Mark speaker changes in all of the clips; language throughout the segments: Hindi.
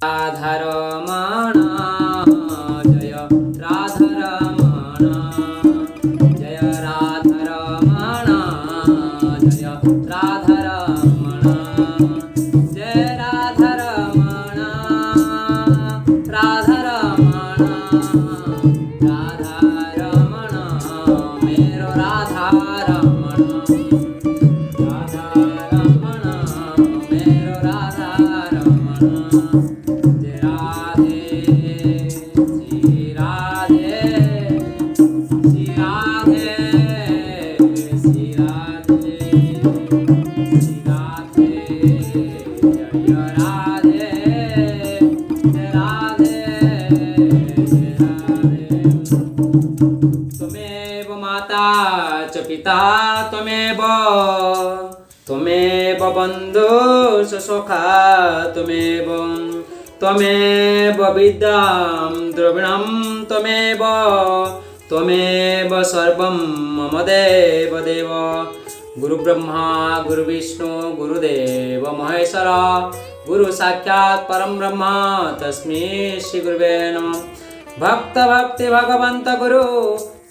Speaker 1: राधारमण जय राधारमण जय राधारमण जय राधारमण जय राधारमण राधारमण राधारमण मेरो राधारमण राधारमण मेरो राधारमण पिता त्वमेव बन्धु सखा त्वमेव विद्यां द्रविणं त्वमेव सर्वं मम देव गुरु ब्रह्मा गुरु विष्णु गुरुदेव महेश्वर गुरु साक्षात् परम ब्रह्म तस्मै श्री गुरुवे नमः। भक्त भक्ति भगवंत गुरु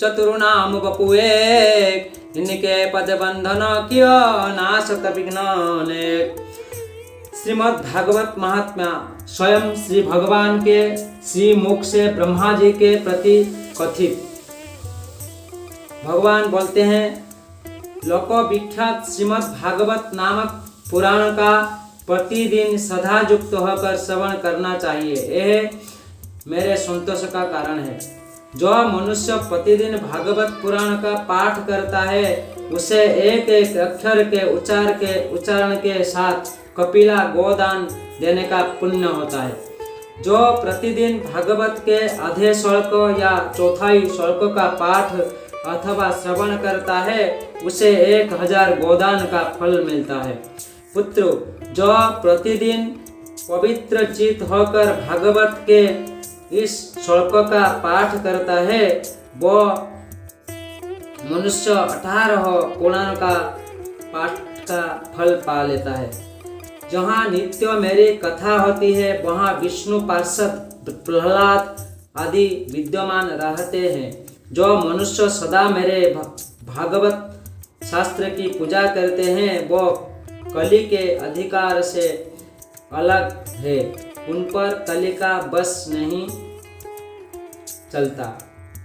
Speaker 1: चतुर्नाम बपु एक इनके पद बंधन कियो नाशक विघ्न अनेक। श्रीमद् भागवत महात्म्य स्वयं श्री भगवान के श्री मुख से ब्रह्मा जी के प्रति कथित। भगवान बोलते हैं, लोक विख्यात श्रीमद् भागवत नामक पुराण का प्रतिदिन सदा युक्त होकर श्रवण करना चाहिए। यह मेरे संतोष का कारण है। जो मनुष्य प्रतिदिन भागवत पुराण का पाठ करता है उसे एक एक अक्षर के उच्चारण के साथ कपिला गोदान देने का पुण्य होता है। जो प्रतिदिन भागवत के आधे श्लोक या चौथाई श्लोक का पाठ अथवा श्रवण करता है उसे 1000 गोदान का फल मिलता है। पुत्रों, जो प्रतिदिन पवित्र चित्त होकर भागवत के इस श्लोक का पाठ करता है वो मनुष्य 18 पुराण का पाठ का फल पा लेता है। जहाँ नित्य मेरी कथा होती है वहाँ विष्णु पार्षद प्रहलाद आदि विद्यमान रहते हैं। जो मनुष्य सदा मेरे भागवत शास्त्र की पूजा करते हैं वो कली के अधिकार से अलग है, उन पर कली का बस नहीं चलता।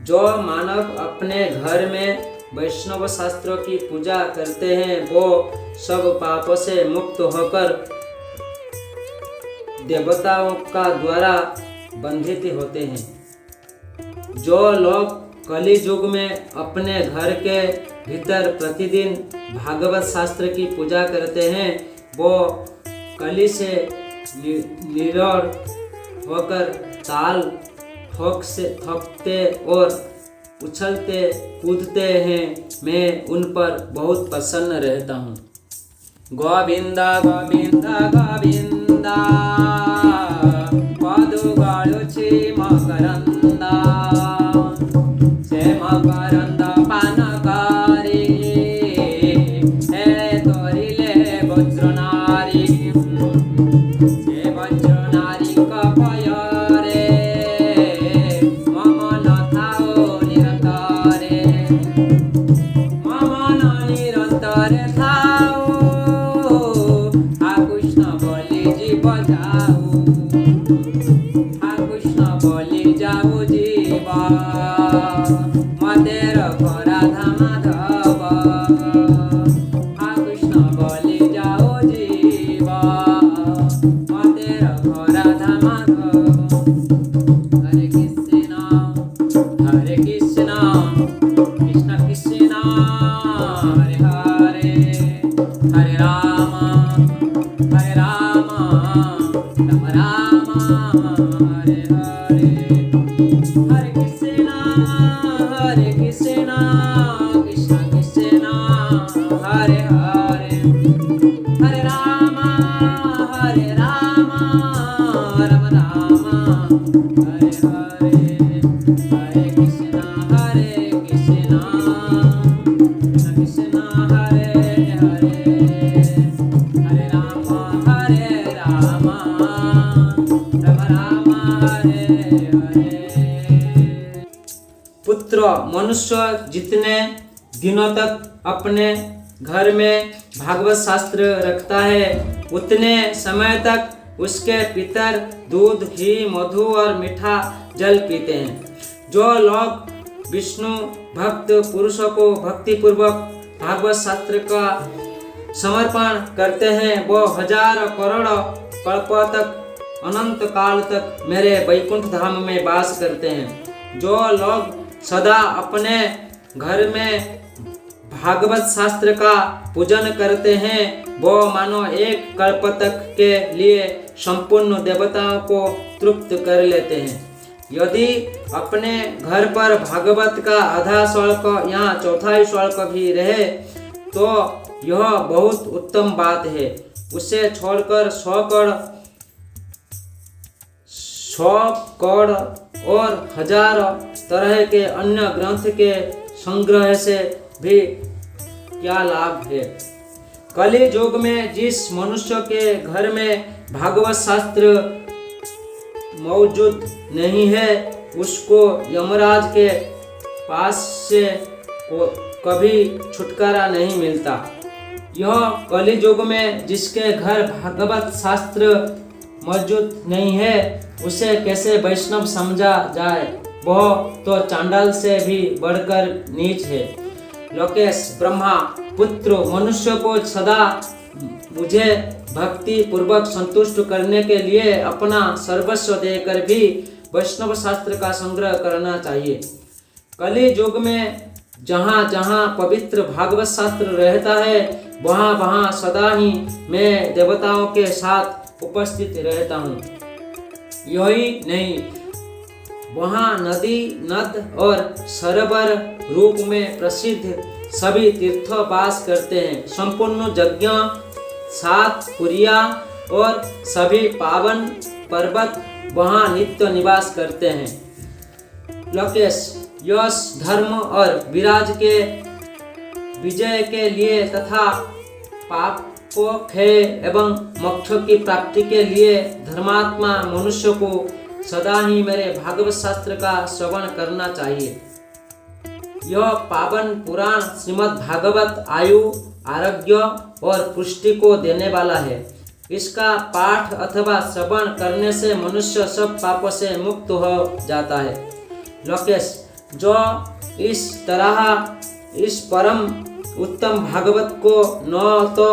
Speaker 1: जो मानव अपने घर में वैष्णव शास्त्रों की पूजा करते हैं वो सब पापों से मुक्त होकर देवताओं का द्वारा बंधित होते हैं। जो लोग कली युग में अपने घर के भीतर प्रतिदिन भागवत शास्त्र की पूजा करते हैं वो कली से निरोध होकर ताल ठोकते और उछलते कूदते हैं। मैं उन पर बहुत प्रसन्न रहता हूँ। गोविंदा गोविंदा गोविंदा पदुगाळुची मकरंदा से मकरंदा पानकारी हे तोरिले वज्रनारी से वज्रनारी कपय रे मम न थाओ निरंतरे मम न निरंतरे थाओ आ कृष्ण बोली जीव जाओ आ कृष्ण बोली जाओ जीव मदेर राधा माधव आ कृष्ण बोली जाओ जीव मदेर राधा माधव। हरे कृष्ण कृष्ण कृष्ण हरे हरे हरे राम राम राम हरे हरे। हरे कृष्ण कृष्ण कृष्ण हरे हरे हरे राम राम राम हरे हरे। हरे कृष्ण कृष्ण कृष्ण हरे हरे हरे राम राम हरे हरे। पुत्र, मनुष्य जितने दिनों तक अपने घर में भागवत शास्त्र रखता है उतने समय तक उसके पितर दूध, घी, मधु और मीठा जल पीते हैं। जो लोग विष्णु भक्त पुरुषों को भक्ति पूर्वक भागवत शास्त्र का समर्पण करते हैं वो हजार करोड़ कल्प तक, अनंत काल तक मेरे वैकुंठ धाम में वास करते हैं। जो लोग सदा अपने घर में भागवत शास्त्र का पूजन करते हैं वो मानो एक कल्प तक के लिए संपूर्ण देवताओं को तृप्त कर लेते हैं। यदि अपने घर पर भागवत का आधा श्लोक या चौथाई श्लोक भी रहे तो यह बहुत उत्तम बात है। उसे छोड़कर 100 करोड़ और हजार तरह के अन्य ग्रंथ के संग्रह से भी क्या लाभ है। कली युग में जिस मनुष्य के घर में भागवत शास्त्र मौजूद नहीं है उसको यमराज के पास से कभी छुटकारा नहीं मिलता। यह कली युग में जिसके घर भागवत शास्त्र मौजूद नहीं है उसे कैसे वैष्णव समझा जाए, वह तो चांडाल से भी बढ़कर नीच है। लोकेश, ब्रह्मा पुत्र, मनुष्य को सदा मुझे भक्ति पूर्वक संतुष्ट करने के लिए अपना सर्वस्व देकर भी वैष्णव शास्त्र का संग्रह करना चाहिए। कली युग में जहाँ जहाँ पवित्र भागवत शास्त्र रहता है वहाँ वहाँ सदा ही मैं देवताओं के साथ उपस्थित रहता हूँ। यही नहीं, वहाँ नदी, नद और सरोवर रूप में प्रसिद्ध सभी तीर्थ वास करते हैं। संपूर्ण यज्ञ, 7 पुरिया और सभी पावन पर्वत वहाँ नित्य निवास करते हैं। लोकेश, यश, धर्म और विराज के विजय के लिए तथा पापों क्षय एवं मोक्ष की प्राप्ति के लिए धर्मात्मा मनुष्य को सदा ही मेरे भागवत शास्त्र का श्रवण करना चाहिए। यह पावन पुराण श्रीमद् भागवत आयु, आरोग्य और पुष्टि को देने वाला है। इसका पाठ अथवा श्रवण करने से मनुष्य सब पापों से मुक्त हो जाता है। लोकेश, जो इस तरह इस परम उत्तम भागवत को न तो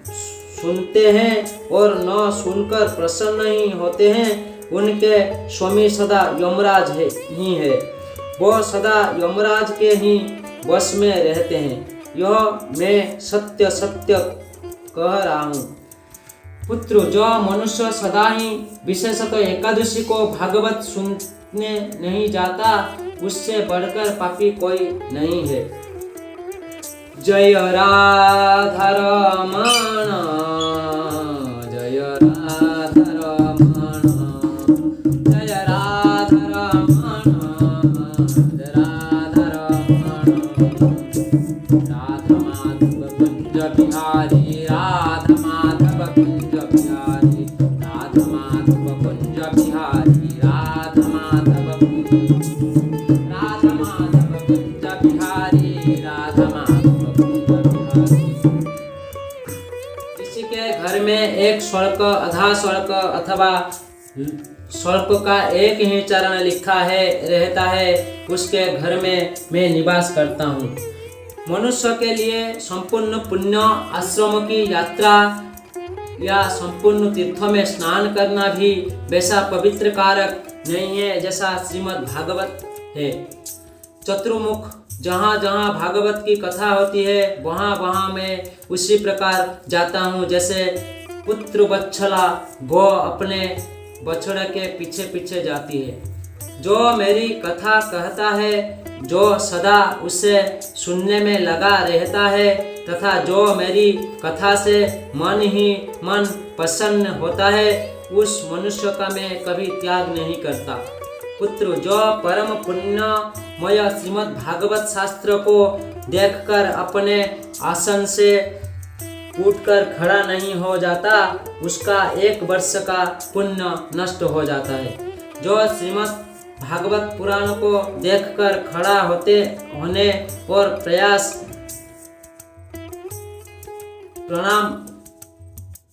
Speaker 1: सुनते हैं और न सुनकर प्रसन्न ही होते हैं उनके स्वामी सदा यमराज ही है। वो सदा यमराज के ही वश में रहते हैं। यह मैं सत्य सत्य कह रहा हूँ। पुत्र, जो मनुष्य सदा ही विशेषतः एकादशी को भागवत सुनने नहीं जाता उससे बढ़कर पापी कोई नहीं है। जय राधा रमण, जय राधा रमण, जय राधा रमण, जय राधा रमण। राधा माधव कुंज बिहारी, राधा माधव कुंज बिहारी, राधा माधव कुंज बिहारी, राधा माधव कुंज बिहारी, राधा माधव कुंज बिहारी। किसी के घर में एक श्लोक, आधा श्लोक अथवा श्लोक का एक ही चरण लिखा है रहता है उसके घर में मैं निवास करता हूँ। मनुष्य के लिए संपूर्ण पुण्य आश्रम की यात्रा या संपूर्ण तीर्थों में स्नान करना भी वैसा पवित्र कारक नहीं है जैसा श्रीमद् भागवत है। चतुर्मुख, जहाँ जहाँ भागवत की कथा होती है वहाँ वहाँ मैं उसी प्रकार जाता हूँ जैसे पुत्र बच्छला गौ अपने बछड़े के पीछे पीछे जाती है। जो मेरी कथा कहता है, जो सदा उसे सुनने में लगा रहता है तथा जो मेरी कथा से मन ही मन प्रसन्न होता है उस मनुष्य का मैं कभी त्याग नहीं करता। पुत्र, जो परम पुण्यमय श्रीमद् भागवत शास्त्र को देखकर अपने आसन से उठकर खड़ा नहीं हो जाता उसका 1 वर्ष का पुण्य नष्ट हो जाता है। जो श्रीमद् भागवत पुराण को देखकर खड़ा होने और प्रणाम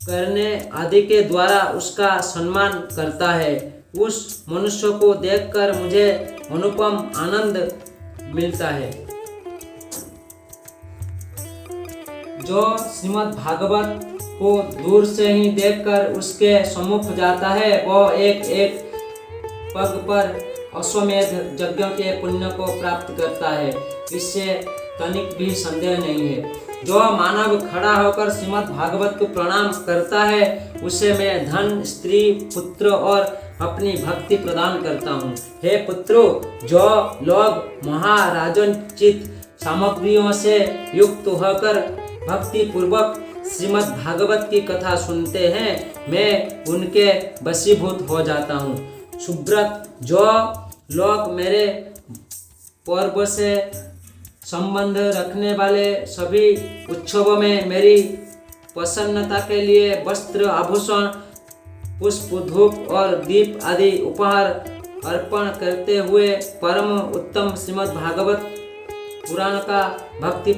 Speaker 1: करने आदि के द्वारा उसका सम्मान करता है, उस मनुष्य को देखकर मुझे अनुपम आनंद मिलता है। जो श्रीमद् भागवत को दूर से ही देखकर उसके सम्मुख जाता है, वह एक एक पग पर अश्वमेध यज्ञ के पुण्य को प्राप्त करता है, इससे तनिक भी संदेह नहीं है। जो मानव खड़ा होकर श्रीमद् भागवत को प्रणाम करता है, उसे मैं धन, स्त्री, पुत्र और अपनी भक्ति प्रदान करता हूँ। हे पुत्रों, जो लोग महाराजोचित सामग्रियों से युक्त होकर भक्ति पूर्वक श्रीमद् भागवत की कथा सुनते हैं, मैं उनके वशीभूत हो जाता हूँ। सुब्रत, जो लोग मेरे पर्व से संबंध रखने वाले सभी उत्सवों में मेरी प्रसन्नता के लिए वस्त्र, आभूषण, पुष्प, धूप और दीप आदि उपहार अर्पण करते हुए परम उत्तम श्रीमद् भागवत पुराण का भक्ति